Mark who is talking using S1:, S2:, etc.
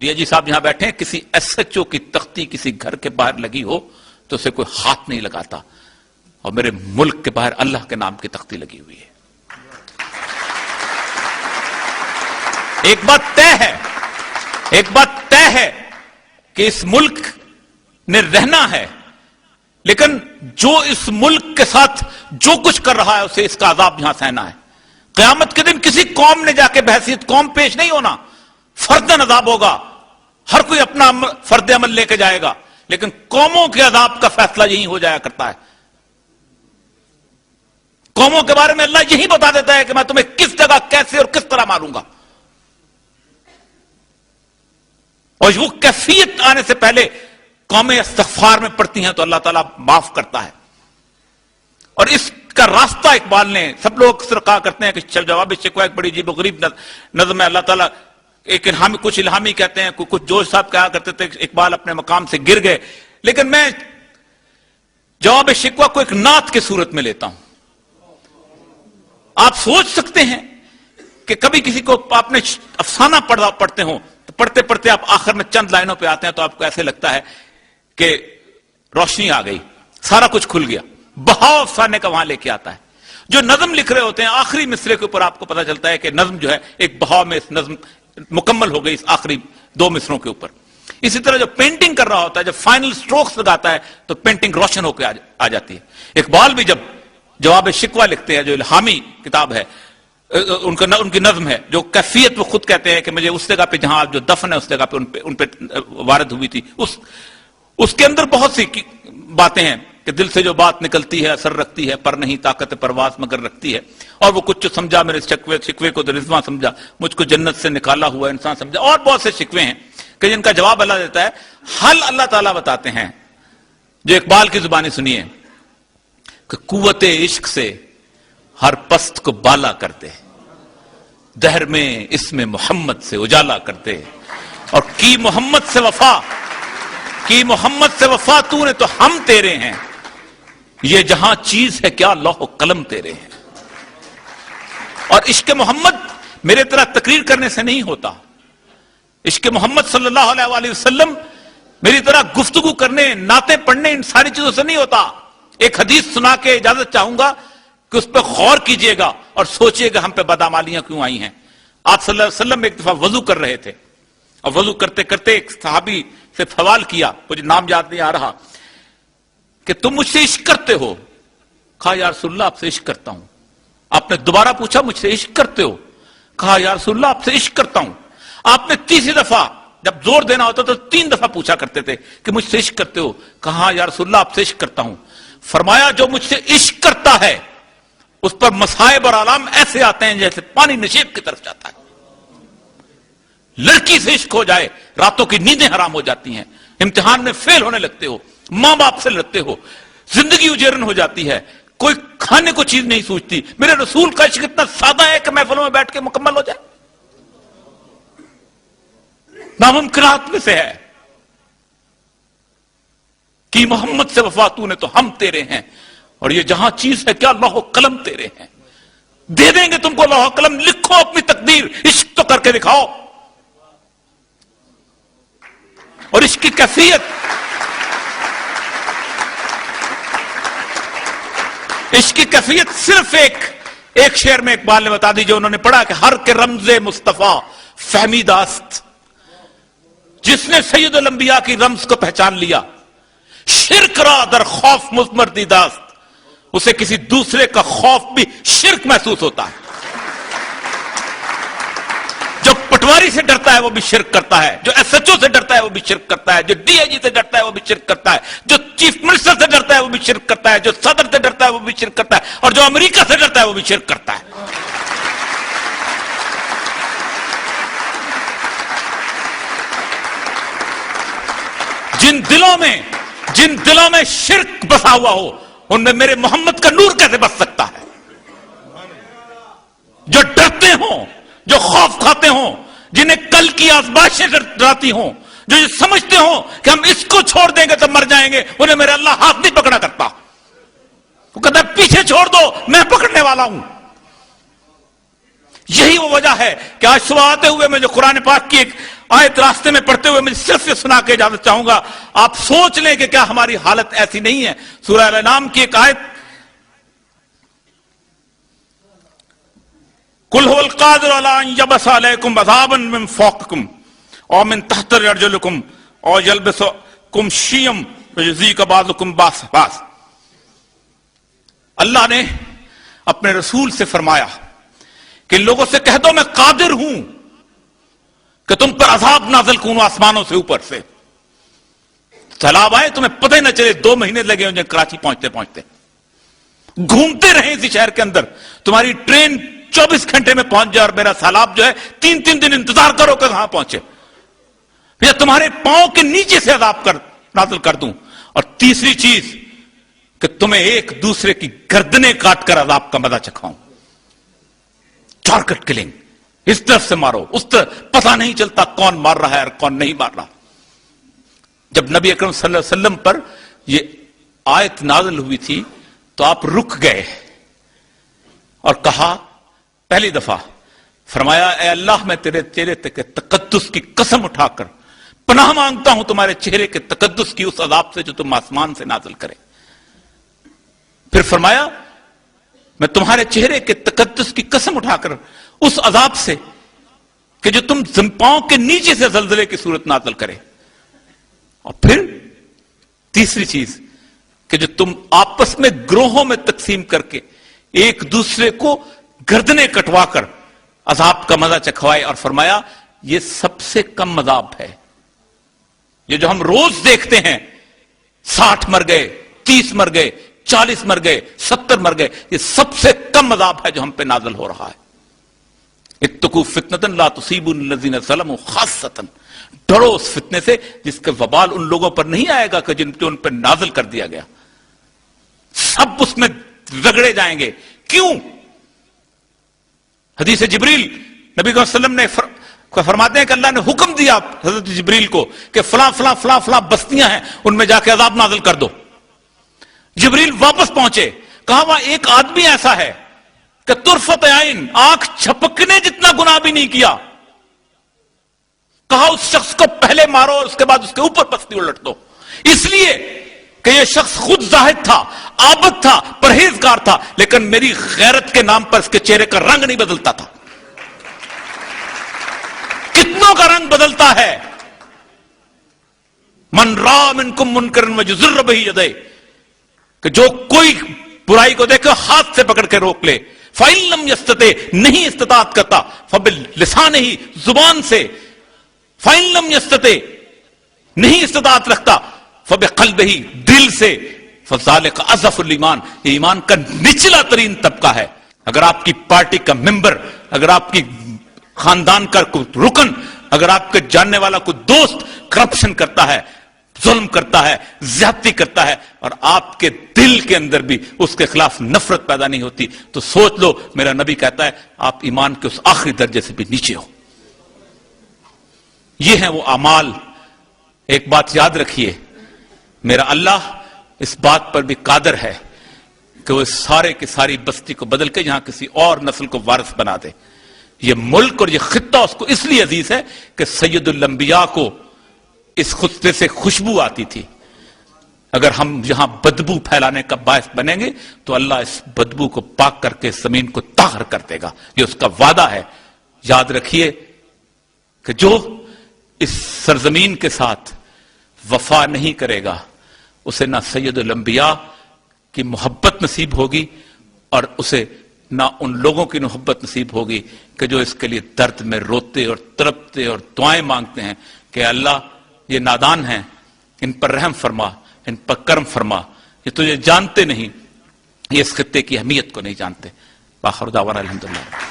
S1: D G صاحب یہاں بیٹھے ہیں، کسی ایس ایچ او کی تختی کسی گھر کے باہر لگی ہو تو اسے کوئی ہاتھ نہیں لگاتا، اور میرے ملک کے باہر اللہ کے نام کی تختی لگی ہوئی ہے۔ ایک بات طے ہے کہ اس ملک نے رہنا ہے، لیکن جو اس ملک کے ساتھ جو کچھ کر رہا ہے اسے اس کا عذاب یہاں سہنا ہے۔ قیامت کے دن کسی قوم نے جا کے بحیثیت قوم پیش نہیں ہونا، فرداً عذاب ہوگا، ہر کوئی اپنا فرد عمل لے کے جائے گا، لیکن قوموں کے عذاب کا فیصلہ یہی ہو جایا کرتا ہے۔ قوموں کے بارے میں اللہ یہی بتا دیتا ہے کہ میں تمہیں کس جگہ کیسے اور کس طرح ماروں گا، اور وہ کیفیت آنے سے پہلے قومیں استغفار میں پڑتی ہیں تو اللہ تعالیٰ معاف کرتا ہے۔ اور اس کا راستہ اقبال نے، سب لوگ اکثر کہا کرتے ہیں کہ جواب شکوہ ایک بڑی عجیب و غریب نظم ہے، اللہ تعالیٰ ایک الہامی، کچھ الہامی کہتے ہیں، کچھ جوش صاحب کہا کرتے تھے اقبال اپنے مقام سے گر گئے، لیکن میں جواب شکوہ کو ایک نعت کے صورت میں لیتا ہوں۔ آپ سوچ سکتے ہیں کہ کبھی کسی کو آپ نے افسانہ پڑھتے ہوں تو پڑھتے پڑھتے آپ آخر میں چند لائنوں پہ آتے ہیں تو آپ کو ایسے لگتا ہے کہ روشنی آ گئی، سارا کچھ کھل گیا، بہاؤ افسانے کا وہاں لے کے آتا ہے۔ جو نظم لکھ رہے ہوتے ہیں آخری مصرے کے اوپر آپ کو پتا چلتا ہے کہ نظم جو ہے ایک بہاؤ میں اس نظم مکمل ہو گئی اس آخری دو مصروں کے اوپر۔ اسی طرح جو پینٹنگ کر رہا ہوتا ہے، جب فائنل سٹروکس لگاتا ہے تو پینٹنگ روشن ہو کے آ جاتی ہے۔ اقبال بھی جب جواب شکوہ لکھتے ہیں، جو الہامی کتاب ہے، ان کی نظم ہے، جو کیفیت وہ خود کہتے ہیں کہ مجھے اس جگہ پہ جہاں جو دفن ہے اس جگہ پہ ان پہ وارد ہوئی تھی، اس کے اندر بہت سی باتیں ہیں کہ دل سے جو بات نکلتی ہے اثر رکھتی ہے، پر نہیں طاقت پرواز مگر رکھتی ہے، اور وہ کچھ جو سمجھا میرے شکوے کو رضواں سمجھا، مجھ کو جنت سے نکالا ہوا انسان سمجھا، اور بہت سے شکوے ہیں کہ جن کا جواب اللہ دیتا ہے۔ حل اللہ تعالیٰ بتاتے ہیں، جو اقبال کی زبانی سنیے کہ قوت عشق سے ہر پست کو بالا کرتے، دہر میں اسم محمد سے اجالا کرتے، اور کی محمد سے وفا تو نے تو ہم تیرے ہیں، یہ جہاں چیز ہے کیا لوح و قلم تیرے ہیں۔ اور عشق محمد میرے طرح تقریر کرنے سے نہیں ہوتا، عشق محمد صلی اللہ علیہ وآلہ وسلم میری طرح گفتگو کرنے، نعتیں پڑھنے، ان ساری چیزوں سے نہیں ہوتا۔ ایک حدیث سنا کے اجازت چاہوں گا کہ اس پہ غور کیجئے گا اور سوچئے گا ہم پہ بدعمالیاں کیوں آئی ہیں۔ آپ صلی اللہ علیہ وسلم ایک دفعہ وضو کر رہے تھے، اور وضو کرتے کرتے ایک صحابی سے سوال کیا، مجھے نام یاد نہیں آ رہا، کہ تم مجھ سے عشق کرتے ہو؟ کہا یا رسول اللہ آپ سے عشق کرتا ہوں۔ آپ نے دوبارہ پوچھا مجھ سے عشق کرتے ہو؟ کہا یا رسول اللہ آپ سے عشق کرتا ہوں۔ آپ نے تیسری دفعہ جب زور دینا ہوتا تو 3 دفعہ پوچھا کرتے تھے کہ مجھ سے عشق کرتے ہو؟ کہا یا رسول اللہ آپ سے عشق کرتا ہوں۔ فرمایا جو مجھ سے عشق کرتا ہے اس پر مصائب اور آلام ایسے آتے ہیں جیسے پانی نشیب کی طرف جاتا ہے۔ لڑکی سے عشق ہو جائے راتوں کی نیندیں حرام ہو جاتی ہیں، امتحان میں فیل ہونے لگتے ہو، ماں باپ سے لڑتے ہو، زندگی اجیرن ہو جاتی ہے، کوئی کھانے کو چیز نہیں سوچتی۔ میرے رسول کا عشق اتنا سادہ ہے کہ محفلوں میں بیٹھ کے مکمل ہو جائے، ناممکنات میں سے ہے۔ کہ محمد سے وفا تو نے تو ہم تیرے ہیں، اور یہ جہاں چیز ہے کیا لوح و قلم تیرے ہیں۔ دے دیں گے تم کو لوح و قلم، لکھو اپنی تقدیر، عشق تو کر کے دکھاؤ۔ اور عشق کی کیفیت، عشق کی کیفیت صرف ایک شعر میں اقبال نے بتا دی، جو انہوں نے پڑھا کہ ہر کے رمز مصطفیٰ فہمی داست، جس نے سید الانبیاء کی رمز کو پہچان لیا، شرک را در خوف مزمر دیداست، اسے کسی دوسرے کا خوف بھی شرک محسوس ہوتا ہے۔ جو پٹواری سے ڈرتا ہے وہ بھی شرک کرتا ہے، جو ایس ایچ او سے ڈرتا ہے وہ بھی شرک کرتا ہے، جو ڈی آئی جی سے ڈرتا ہے وہ بھی شرک کرتا ہے، جو چیف منسٹر سے ڈرتا ہے وہ بھی شرک کرتا ہے، جو صدر سے ڈرتا ہے وہ بھی شرک کرتا ہے، اور جو امریکہ سے ڈرتا ہے وہ بھی شرک کرتا ہے۔ جن دلوں میں شرک بسا ہوا ہو ان میں میرے محمد کا نور کیسے بس سکتا ہے؟ جو ڈرتے ہوں، جو خوف کھاتے ہوں، جنہیں کل کی آزمائشیں ڈراتی ہوں، جو یہ سمجھتے ہوں کہ ہم اس کو چھوڑ دیں گے تو مر جائیں گے، انہیں میرا اللہ ہاتھ نہیں پکڑا کرتا، وہ کہتا ہے پیچھے چھوڑ دو میں پکڑنے والا ہوں۔ یہی وہ وجہ ہے کہ آج صبح آتے ہوئے میں جو قرآن پاک کی ایک آیت راستے میں پڑھتے ہوئے میں صرف یہ سنا کے اجازت چاہوں گا. آپ سوچ لیں کہ کیا ہماری حالت ایسی نہیں ہے. سورہ الانعام کی ایک آیت, قل هو القادر على ان يبعث عليكم عذابا من فوقكم او من تحت ارجلكم او يلبسكم شيعا ويذيق بعضكم بعضا. اللہ نے اپنے رسول سے فرمایا کہ لوگوں سے کہہ دو میں قادر ہوں کہ تم پر عذاب نازل کروں آسمانوں سے اوپر سے. سیلاب آئے تمہیں پتہ ہی نہ چلے, 2 مہینے لگے ہوں کراچی پہنچتے پہنچتے, گھومتے رہے اسی شہر کے اندر, تمہاری ٹرین 24 گھنٹے میں پہنچ جائے اور میرا سیلاب جو ہے 3 دن انتظار کرو کہ کہاں پہنچے, پھر تمہارے پاؤں کے نیچے سے عذاب نازل کر دوں. اور تیسری چیز کہ تمہیں ایک دوسرے کی گردنیں کاٹ کر عذاب کا مزہ چکھاؤں. ٹارگٹ کلنگ, اس طرف سے مارو اس طرف, پتہ نہیں چلتا کون مار رہا ہے اور کون نہیں مار رہا. جب نبی اکرم صلی اللہ علیہ وسلم پر یہ آیت نازل ہوئی تھی تو آپ رک گئے اور کہا, پہلی دفعہ فرمایا اے اللہ میں تیرے چہرے کے تقدس کی قسم اٹھا کر پناہ مانگتا ہوں تمہارے چہرے کے تقدس کی اس عذاب سے جو تم آسمان سے نازل کرے. پھر فرمایا میں تمہارے چہرے کے تقدس کی قسم اٹھا کر اس عذاب سے کہ جو تم پاؤں کے نیچے سے زلزلے کی صورت نازل کرے. اور پھر تیسری چیز کہ جو تم آپس میں گروہوں میں تقسیم کر کے ایک دوسرے کو گردنیں کٹوا کر عذاب کا مزہ چکھوائے. اور فرمایا یہ سب سے کم عذاب ہے. یہ جو ہم روز دیکھتے ہیں 60 مر گئے, 30 مر گئے, 40 مر گئے, 70 مر گئے, یہ سب سے کم عذاب ہے جو ہم پہ نازل ہو رہا ہے. اتقوا فتنة لا تصيبن الذين ظلموا خاصة, ڈرو اس فتنے سے جس کا وبال ان لوگوں پر نہیں آئے گا کہ جن پہ ان پر نازل کر دیا گیا. سب اس میں رگڑے جائیں گے. کیوں؟ حدیث جبریل نبی صلی اللہ علیہ وسلم نے فرماتے ہیں کہ اللہ نے حکم دیا حضرت جبریل کو کہ فلاں فلاں فلاں فلاں بستیاں ہیں, ان میں جا کے عذاب نازل کر دو. جبریل واپس پہنچے, کہا وہاں ایک آدمی ایسا ہے کہ طرفت عین, آنکھ چھپکنے جتنا گناہ بھی نہیں کیا. کہا اس شخص کو پہلے مارو اور اس کے بعد اس کے اوپر بستی الٹ دو, اس لیے کہ یہ شخص خود زاہد تھا, عابد تھا, پرہیزگار تھا, لیکن میری غیرت کے نام پر اس کے چہرے کا رنگ نہیں بدلتا تھا. کتنوں کا رنگ بدلتا ہے. من را منکم منکرا فلیغیرہ بہ یدیہ, کہ جو کوئی برائی کو دیکھے ہاتھ سے پکڑ کے روک لے. فَإِن لَمْ يَسْتَطِعْ, نہیں استطاعت کرتا, فَبِلِسَانِهِ, زبان سے. فَإِن لَمْ يَسْتَطِعْ, نہیں استطاعت رکھتا, فَبِقَلْبِهِ, دل سے. فَذَلِكَ أَضْعَفُ الْإِيمَانِ, یہ ایمان کا نچلا ترین طبقہ ہے. اگر آپ کی پارٹی کا ممبر, اگر آپ کی خاندان کا کوئی رکن, اگر آپ کے جاننے والا کوئی دوست کرپشن کرتا ہے, ظلم کرتا ہے, زیادتی کرتا ہے, اور آپ کے دل کے اندر بھی اس کے خلاف نفرت پیدا نہیں ہوتی, تو سوچ لو میرا نبی کہتا ہے آپ ایمان کے اس آخری درجے سے بھی نیچے ہو. یہ ہیں وہ اعمال. ایک بات یاد رکھیے, میرا اللہ اس بات پر بھی قادر ہے کہ وہ سارے کی ساری بستی کو بدل کے یہاں کسی اور نسل کو وارث بنا دے. یہ ملک اور یہ خطہ اس کو اس لیے عزیز ہے کہ سید الانبیاء کو اس خطے سے خوشبو آتی تھی. اگر ہم یہاں بدبو پھیلانے کا باعث بنیں گے تو اللہ اس بدبو کو پاک کر کے زمین کو طاہر کر دے گا. یہ اس کا وعدہ ہے. یاد رکھیے کہ جو اس سرزمین کے ساتھ وفا نہیں کرے گا اسے نہ سید الانبیاء کی محبت نصیب ہوگی اور اسے نہ ان لوگوں کی محبت نصیب ہوگی کہ جو اس کے لیے درد میں روتے اور تڑپتے اور دعائیں مانگتے ہیں کہ اللہ یہ نادان ہیں, ان پر رحم فرما, ان پر کرم فرما, یہ تجھے جانتے نہیں, یہ اس خطے کی اہمیت کو نہیں جانتے. آخر دعوانا الحمدللہ.